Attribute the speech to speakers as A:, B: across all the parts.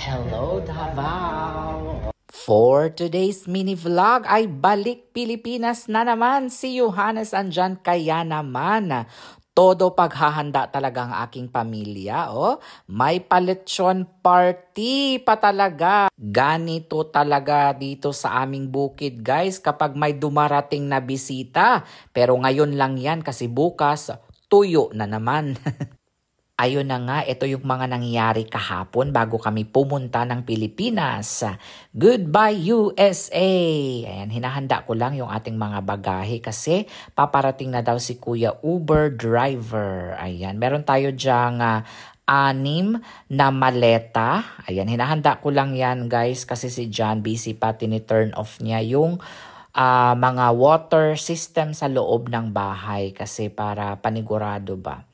A: Hello, Davao! For today's mini vlog ay balik Pilipinas na naman si Johannes andyan, kaya naman todo paghahanda talaga ang aking pamilya. Oh. May paletsyon party pa talaga. Ganito talaga dito sa aming bukid, guys, kapag may dumarating na bisita. Pero ngayon lang yan kasi bukas tuyo na naman. Ayun na nga, ito yung mga nangyari kahapon bago kami pumunta ng Pilipinas. Goodbye USA! Ayan, hinahanda ko lang yung ating mga bagahe kasi paparating na daw si Kuya Uber driver. Ayan, meron tayo dyang 6 na maleta. Ayan, hinahanda ko lang yan, guys, kasi si John busy pa, tini-turn off niya yung mga water system sa loob ng bahay kasi para panigurado ba.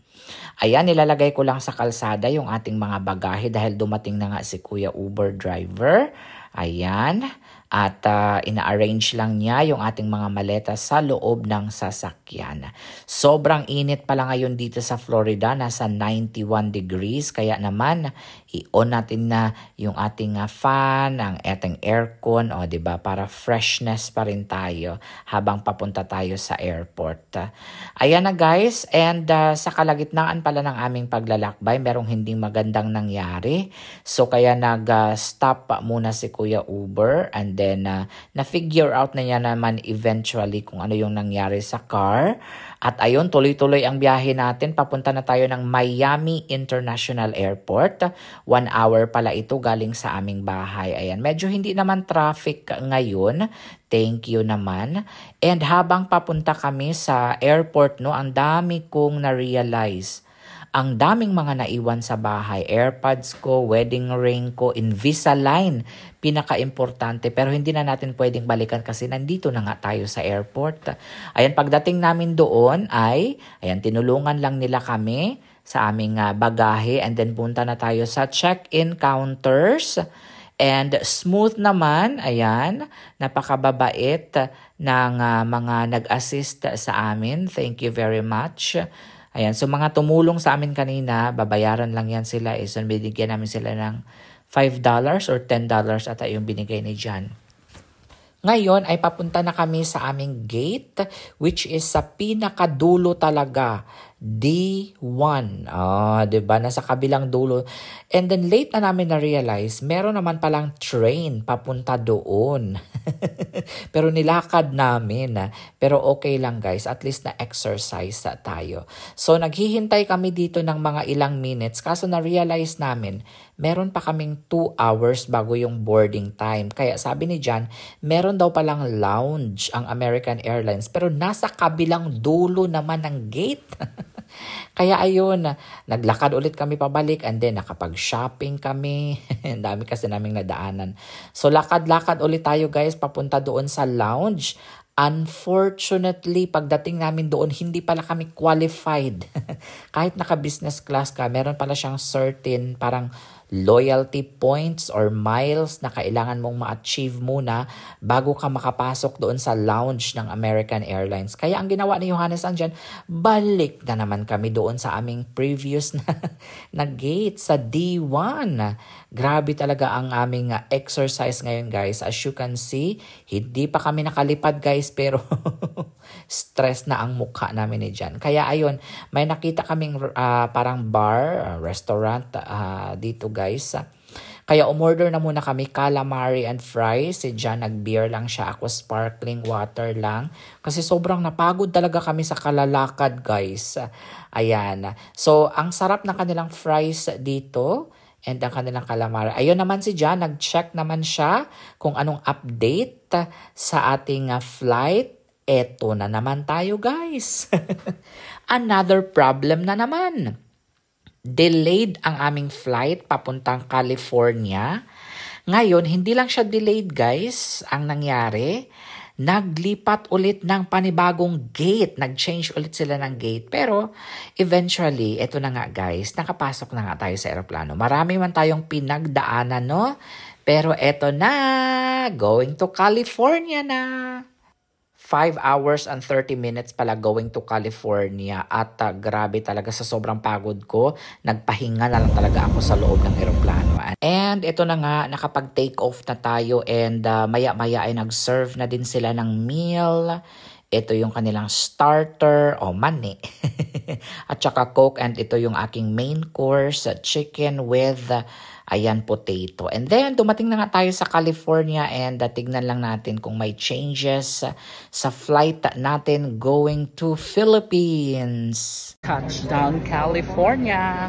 A: Ayan, nilalagay ko lang sa kalsada yung ating mga bagahe dahil dumating na nga si Kuya Uber driver. Ayan. At ina-arrange lang niya yung ating mga maleta sa loob ng sasakyan. Sobrang init pala ngayon dito sa Florida. Nasa 91 degrees. Kaya naman, i-on natin na yung ating fan, ang ating aircon. O, diba? Para freshness pa rin tayo habang papunta tayo sa airport. Ayan na, guys. And sa kalagitnaan pala ng aming paglalakbay, merong hindi magandang nangyari. So, kaya nag-stop muna si Kuya Uber and then na-figure out na niya naman eventually kung ano yung nangyari sa car. At ayun, tuloy-tuloy ang biyahe natin. Papunta na tayo ng Miami International Airport. 1 hour pala ito galing sa aming bahay. Ayan, medyo hindi naman traffic ngayon. Thank you naman. And habang papunta kami sa airport, no, ang dami kong na-realize. Ang daming mga naiwan sa bahay. AirPods ko, wedding ring ko, Invisalign. Pinaka-importante. Pero hindi na natin pwedeng balikan kasi nandito na nga tayo sa airport. Ayan, pagdating namin doon ay, ayan, tinulungan lang nila kami sa aming bagahe. And then punta na tayo sa check-in counters. And smooth naman, ayan, napakababait ng mga nag-assist sa amin. Thank you very much. Ayan, so mga tumulong sa amin kanina, babayaran lang yan sila. So binigyan namin sila ng $5 or $10 at yung binigay ni John. Ngayon ay papunta na kami sa aming gate, which is sa pinakadulo talaga. D1. Diba? Nasa kabilang dulo. And then late na namin na-realize, meron naman palang train papunta doon. Pero nilakad namin. Pero okay lang, guys. At least na-exercise tayo. So naghihintay kami dito ng mga ilang minutes. Kaso na-realize namin, meron pa kaming 2 hours bago yung boarding time. Kaya sabi ni John, meron daw palang lounge ang American Airlines. Pero nasa kabilang dulo naman ng gate. Kaya ayun, naglakad ulit kami pabalik and then nakapag-shopping kami. Ang dami kasi naming nadaanan. So lakad-lakad ulit tayo, guys, papunta doon sa lounge. Unfortunately, pagdating namin doon, hindi pala kami qualified. Kahit naka-business class ka, meron pala siyang certain parang loyalty points or miles na kailangan mong ma-achieve muna bago ka makapasok doon sa lounge ng American Airlines. Kaya ang ginawa ni Johannes andyan, balik na naman kami doon sa aming previous na gate sa D1. Grabe talaga ang aming exercise ngayon, guys. As you can see, hindi pa kami nakalipad, guys, pero stress na ang mukha namin ni John. Kaya ayun, may nakita kaming parang bar, restaurant dito, guys. Kaya umorder na muna kami calamari and fries. Si John nag-beer lang siya. Ako sparkling water lang. Kasi sobrang napagod talaga kami sa kalalakad, guys. Ayan. So, ang sarap ng kanilang fries dito and ang kanilang calamari. Ayun naman si John, nag-check naman siya kung anong update sa ating flight. Eto na naman tayo, guys. Another problem na naman. Delayed ang aming flight papuntang California. Ngayon, hindi lang siya delayed, guys. Ang nangyari, naglipat ulit ng panibagong gate. Nag-change ulit sila ng gate. Pero eventually, eto na nga, guys, nakapasok na nga tayo sa aeroplano. Marami man tayong pinagdaanan, no? Pero eto na, going to California na. 5 hours and 30 minutes pala going to California at grabe talaga sa sobrang pagod ko, nagpahinga na lang talaga ako sa loob ng eroplano. And And ito na nga, nakapag-take off na tayo and maya-maya ay nag-serve na din sila ng meal. Ito yung kanilang starter o mani. At saka Coke, and ito yung aking main course, chicken with ayan, potato. And then dumating na nga tayo sa California and tignan lang natin kung may changes sa flight natin going to Philippines. Touchdown California!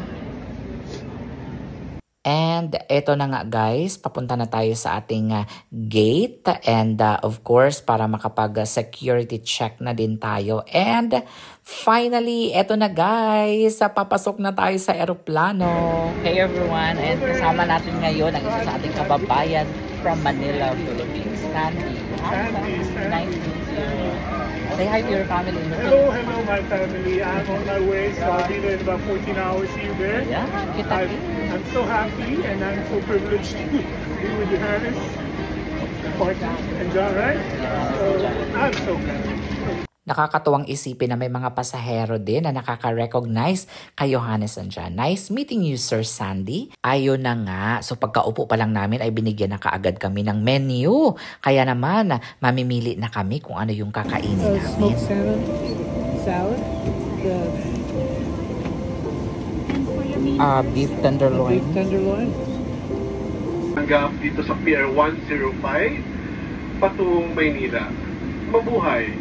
A: And eto na nga guys, papunta na tayo sa ating gate and of course para makapag-security check na din tayo. And finally, eto na guys, papasok na tayo sa eroplano. Hey everyone, and kasama natin ngayon ang isa sa ating kababayan from Manila, Philippines, Sandy. Nice to meet you. Say hi to your family.
B: Hello, my family. I'm on my way, so I'll be there in about 14 hours. See you there.
A: Yeah,
B: I'm so happy and I'm so privileged to be with Johannes, Martin, and John, right? So I'm so glad.
A: Nakakatuwang isipin na may mga pasahero din na nakaka-recognize kay Johannes and John. Nice meeting you, Sir Sandy. Ayun na nga. So pagkaupo pa lang namin ay binigyan na kaagad kami ng menu. Kaya naman, mamimili na kami kung ano yung kakainin namin.
B: Smoked salad,
A: Beef tenderloin.
B: Hanggang dito sa Pier 105, patungong Maynila. Mabuhay!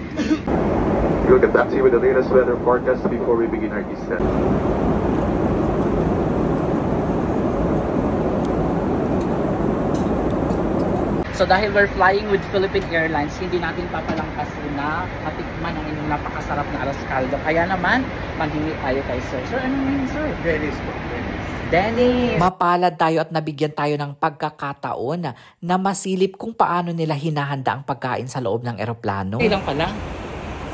C: We'll get back to you with the latest weather forecast before we begin our descent.
A: So dahil we're flying with Philippine Airlines, hindi natin papalangkasin na matikman ang inyong napakasarap na arroz caldo. Kaya naman, maghingi tayo kay Sir. Sir, anong name, Sir? Dennis! Mapalad tayo at nabigyan tayo ng pagkakataon na masilip kung paano nila hinahanda ang pagkain sa loob ng eroplano. Ilang pala?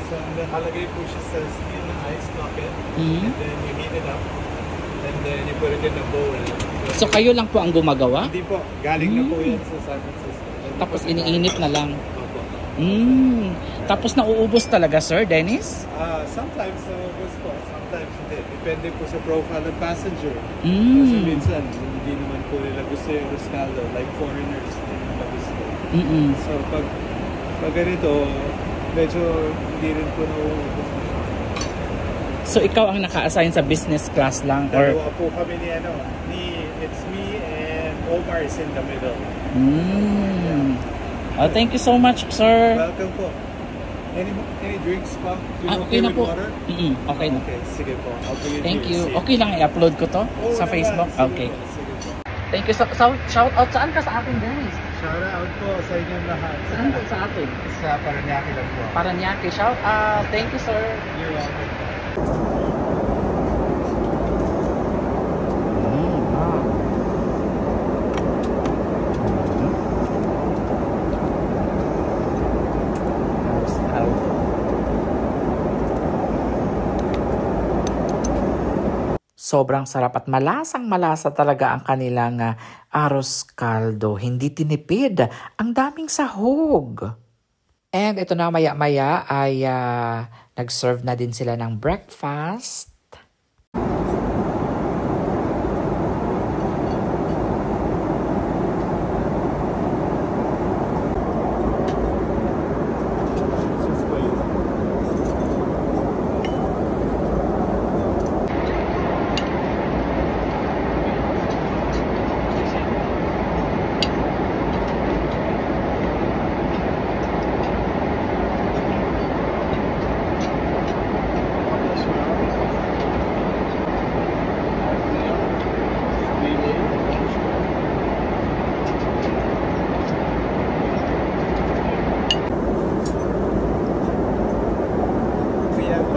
B: So, nakalagay po siya sa steel na ice bucket, and then you heat it up, and then you put it in a bowl.
A: So kayo lang po ang gumagawa?
B: Hindi po, galing na po yan sa San Francisco.
A: Tapos iniinit na lang?
B: Opo.
A: Tapos nauubos talaga, Sir Dennis?
B: Sometimes naubos po, sometimes hindi. Depende po sa profile ng passenger. Kasi minsan, hindi naman po nila gusto yung arroz caldo, like foreigners, hindi nila gusto. So pag ganito, medyo hindi rin po nauubos.
A: So ikaw ang naka-assign sa business class lang?
B: Dalawa po kami it's me and Omar is in the middle.
A: Oh, thank you so much, sir.
B: Welcome po. Any drinks pa?
A: Okay na po.
B: Water?
A: Okay na.
B: Okay, sige po.
A: Thank you. Okay lang i-upload ko to sa Facebook? Okay. Thank you. So, shout out saan ka sa akin, Dennis?
B: Shout out po sa inyong lahat.
A: Saan po sa atin?
B: Sa Paranaque lang po.
A: Paranaque. Shout out. Thank you, sir.
B: You're welcome.
A: Sobrang sarap at malasang-malasa talaga ang kanilang arroz caldo. Hindi tinipid. Ang daming sahog. And ito na maya-maya ay nag-serve na din sila ng breakfast.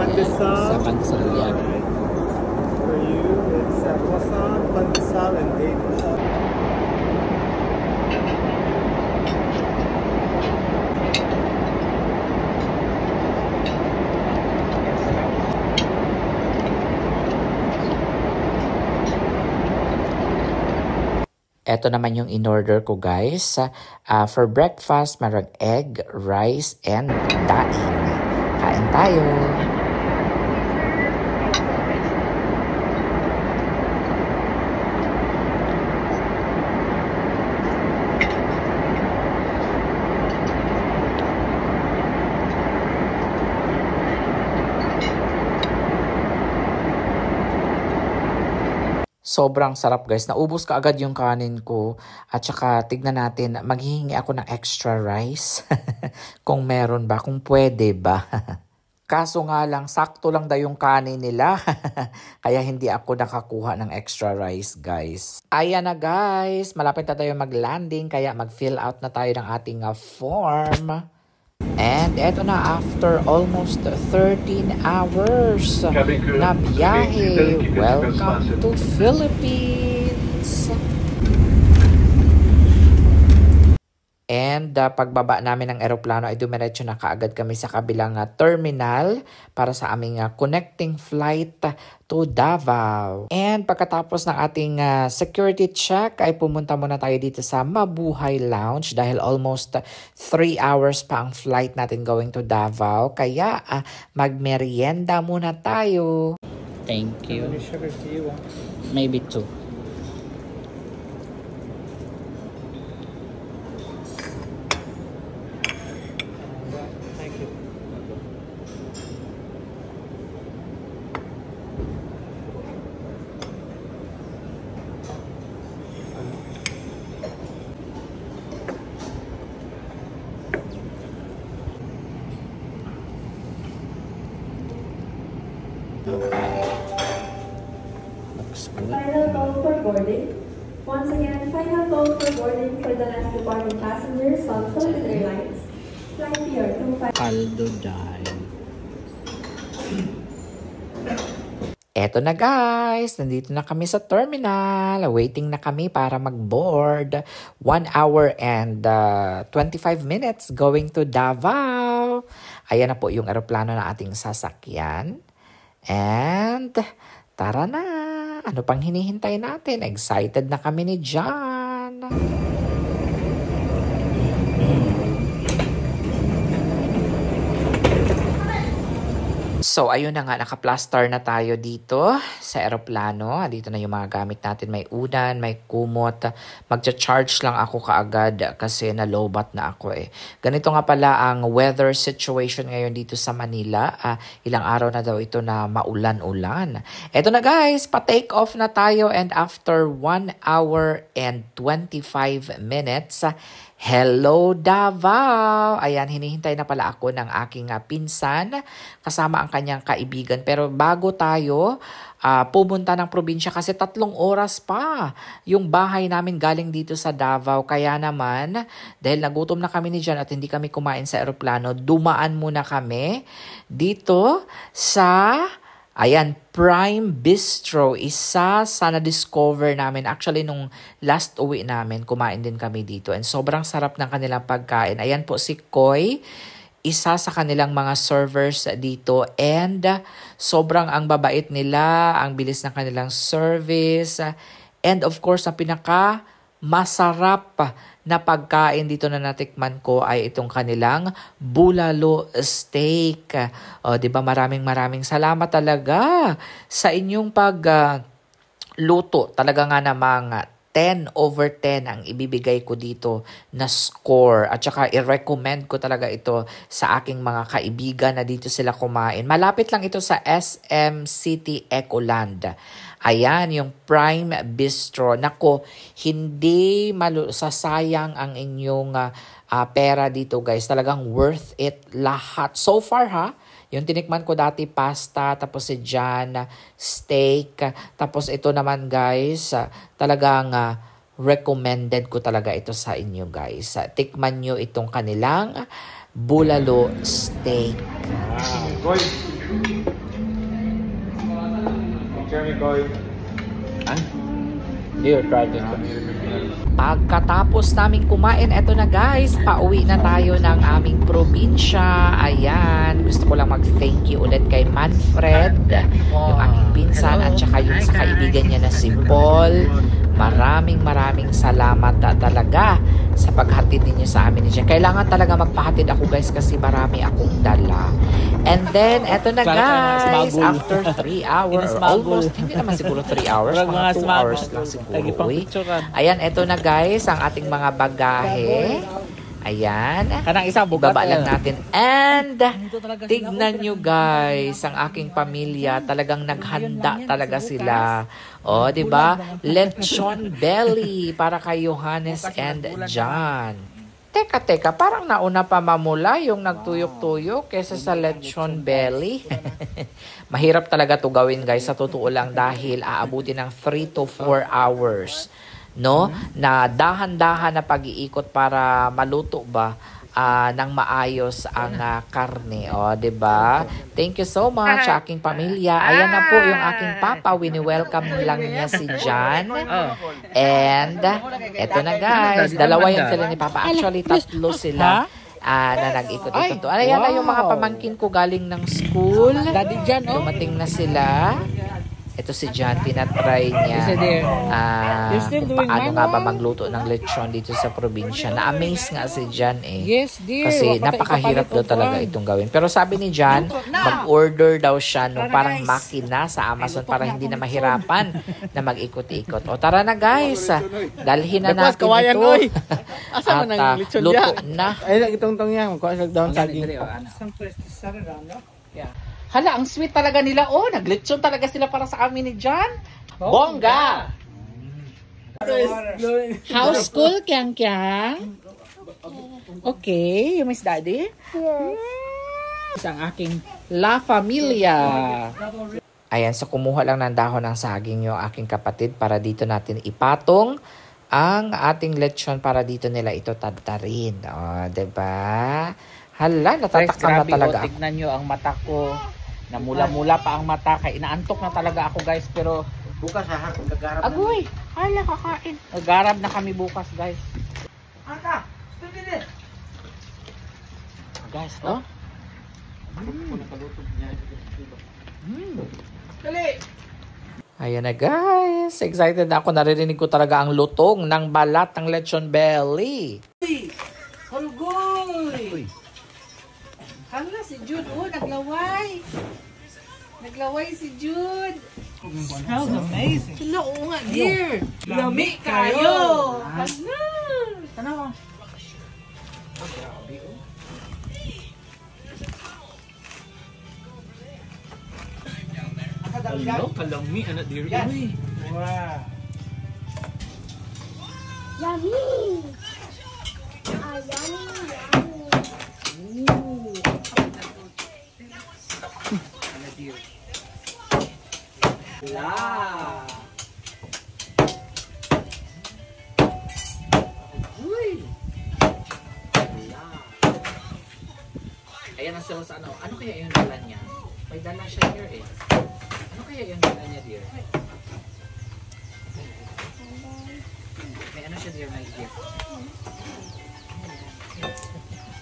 B: Pandesal.
A: Sa pandesal yan.
B: For you, it's croissant, pandesal, and date.
A: Ito naman yung in-order ko guys. For breakfast, marag egg, rice, and daing. Kain tayo! Sobrang sarap guys. Naubos ka agad yung kanin ko. At saka tignan natin, maghihingi ako ng extra rice. Kung meron ba, kung pwede ba. Kaso nga lang, sakto lang daw yung kanin nila. Kaya hindi ako nakakuha ng extra rice guys. Ayan na guys, malapit na tayo mag-landing. Kaya mag-fill out na tayo ng ating form. And eto na, after almost 13 hours na biyahe, welcome to Philippines! And pagbaba namin ng eroplano ay dumiretso na kaagad kami sa kabilang terminal para sa aming connecting flight to Davao. And pagkatapos ng ating security check ay pumunta muna tayo dito sa Mabuhay Lounge dahil almost 3 hours pa ang flight natin going to Davao. Kaya magmerienda muna tayo. Thank you.
B: How many sugars do you want?
A: Maybe 2.
D: Final call for boarding. Once again, final call for boarding for the last departing passengers on Philippine Airlines. Flight PR25.
A: Caldo dahil. Eto na guys, nandito na kami sa terminal. Waiting na kami para mag-board. 1 hour and 25 minutes going to Davao. Ayan na po yung eroplano na ating sasakyan. And tara na! Ano pang hinihintay natin? Excited na kami ni John! So, ayun na nga, naka-plaster na tayo dito sa eroplano. Dito na yung mga gamit natin. May unan, may kumot. Magcha-charge lang ako kaagad kasi na-lowbat na ako eh. Ganito nga pala ang weather situation ngayon dito sa Manila. Ilang araw na daw ito na maulan-ulan. Eto na guys, pa-take off na tayo and after 1 hour and 25 minutes, hello Davao! Ayan, hinihintay na pala ako ng aking pinsan kasama ang kanyang kaibigan. Pero bago tayo pumunta ng probinsya kasi 3 oras pa yung bahay namin galing dito sa Davao. Kaya naman, dahil nagutom na kami ni John at hindi kami kumain sa eroplano, dumaan muna kami dito sa Prime Bistro, isa sa na-discover namin. Actually, nung last uwi namin, kumain din kami dito. And sobrang sarap ng kanilang pagkain. Ayan po si Koy, isa sa kanilang mga servers dito. And sobrang ang babait nila, ang bilis ng kanilang service. And of course, ang pinaka-masarap na pagkain dito na natikman ko ay itong kanilang bulalo steak. O, 'di ba? Maraming salamat talaga sa inyong luto. Talaga nga namang 10 over 10 ang ibibigay ko dito na score. At saka i-recommend ko talaga ito sa aking mga kaibigan na dito sila kumain. Malapit lang ito sa SM City Ecoland. Ayan, yung Prime Bistro. Nako, hindi sasayang ang inyong pera dito guys. Talagang worth it lahat. So far yung tinikman ko dati pasta, tapos si John steak, tapos ito naman guys, talagang recommended ko talaga ito sa inyo guys. Tikman nyo itong kanilang bulalo steak.
B: Goy. Jeremy Goy.
A: You tried it. Pagkatapos namin kumain, eto na guys, pauwi na tayo ng aming probinsya. Ayan, gusto ko lang mag-thank you ulit kay Manfred, yung aking pinsan, at saka yung sa kaibigan niya na si Paul. Maraming salamat talaga sa paghatid ninyo sa amin niya. Kailangan talaga magpahatid ako guys kasi marami akong dala. And then, eto na guys, after 3 hours, almost, hindi naman siguro 3 hours, mga 2 hours lang siguro. Ayan, eto na guys, ang ating mga bagahe. Ayan.
E: Kanang isa bukat.
A: Ibaba lang natin. And tignan nyo guys, ang aking pamilya, talagang naghanda talaga sila. O, di ba? Lechon belly para kay Johannes and John. Teka, parang nauna pa mamula yung nagtuyok-tuyok kesa sa lechon belly. Mahirap talaga to gawin guys, sa totoo lang, dahil aabuti ng 3 to 4 hours. No? Na dahan-dahan na pag-iikot para maluto ba ng maayos ang karne. O, diba? Thank you so much sa aking pamilya. Ayan na po yung aking papa. Wini-welcome lang niya si John. And, eto na guys. Dalawa yan sila ni papa. Actually, tatlo sila na nag-ikot-ikot. Ayan na yung mga pamangkin ko galing ng school. Dumating na sila. Ito si John, tinatry niya kung paano nga ba magluto ng lechon dito sa probinsya. Na-amaze nga si John eh.
E: Yes, dear.
A: Kasi napakahirap daw talaga itong gawin. Pero sabi ni John, mag-order daw siya ng parang makina sa Amazon para hindi na mahirapan na mag-ikot-ikot. O tara na guys, dalhin na natin ito. At luto na.
E: Ay, itong yan. Magkuha sa down saging.
A: Hala, ang sweet talaga nila. Oh, naglechon talaga sila para sa amin ni John. Bongga!
E: House school, kyang-kyang? Okay, you miss daddy? Yes. Ang aking La Familia.
A: Ayan, so kumuha lang ng dahon ng saging yung aking kapatid para dito natin ipatong ang ating lechon para dito nila ito tadtarin. O, diba? Hala, natatakam na talaga.
E: Tignan nyo ang mata ko. Namula-mula pa ang mata. Kaya inaantok na talaga ako guys. Pero bukas ha, gagarap na. Agoy! Hala, kakain. Gagarap na kami bukas guys. Ata! Guys, oh. Dali!
A: Ayan na guys. Excited na ako. Naririnig ko talaga ang lutong ng balat ng lechon belly.
E: Holgoy! Hala, si Jude, oh, naglaway. Naglaway si Jude. Smells amazing. Sila, oo nga, dear. Lami kayo. Hala. Tanawa. Hello, kalami, anak dear. Uy. Wow.
F: Yummy! Yummy.
E: Wow. Uy. Ayan na sila sa ano. Ano kaya yung dala niya? May dala siya here eh. Ano kaya yung dala niya dear? May ano siya dear? May gift.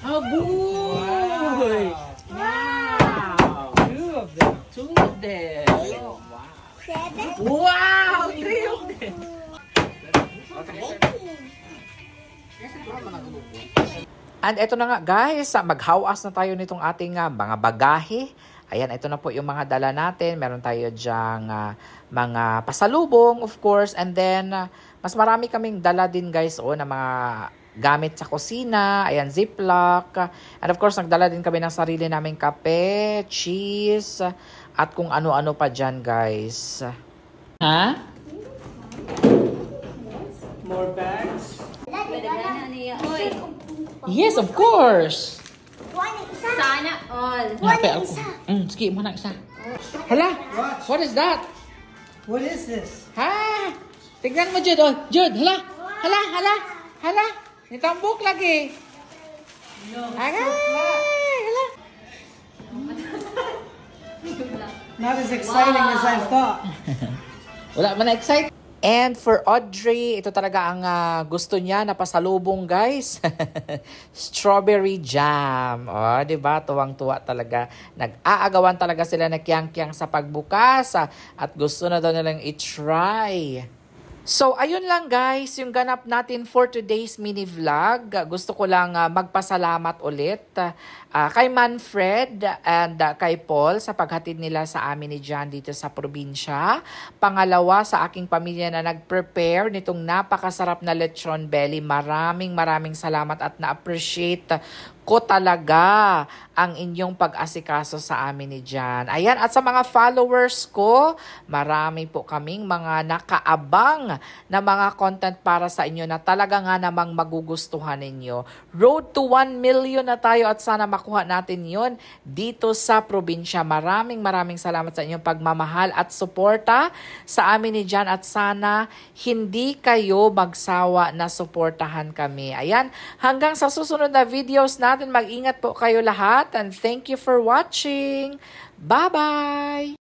E: Oh, boy! Wow! Two of them. Two of them. Oh, wow. Wow! Three of them.
A: And eto na nga guys, maghawas na tayo nitong ating mga bagahe. Ayan, ito na po yung mga dala natin. Meron tayo dyang mga pasalubong, of course. And then, mas marami kaming dala din guys, na mga gamit sa kusina. Ayan, ziplock. And of course, nagdala din kami ng sarili naming kape, cheese, at kung ano-ano pa dyan guys.
E: Ha?
B: More bags?
E: Yes, of course.
F: Sana all.
E: Nape ako. Sige, muna isa. Hala, what is that?
B: What is this?
E: Ha? Tignan mo, Jude. Oh, Jude, hala. Hala, hala. Hala. Nitambok lagi. Agay. Hala.
B: Not as exciting as I thought.
E: Wala man na-excite.
A: And for Audrey, ito talaga ang gusto niya na pasalubong guys. Strawberry jam. O, diba? Tuwang-tuwa talaga. Nag-aagawan talaga sila na kiyang-kiyang sa pagbukas. At gusto na daw nilang i-try. So, ayun lang guys, yung ganap natin for today's mini vlog. Gusto ko lang magpasalamat ulit kay Manfred and kay Paul sa paghatid nila sa amin ni John dito sa probinsya. Pangalawa, sa aking pamilya na nag-prepare nitong napakasarap na lechon belly. Maraming salamat at na-appreciate ko talaga ang inyong pag-asikaso sa amin ni John. Ayan, at sa mga followers ko, marami po kaming mga nakaabang na mga content para sa inyo na talaga nga namang magugustuhan ninyo. Road to 1 million na tayo at sana makuha natin yon dito sa probinsya. Maraming salamat sa inyong pagmamahal at suporta sa amin ni John at sana hindi kayo magsawa na suportahan kami. Ayan, hanggang sa susunod na videos natin, mag-ingat po kayo lahat and thank you for watching. Bye-bye!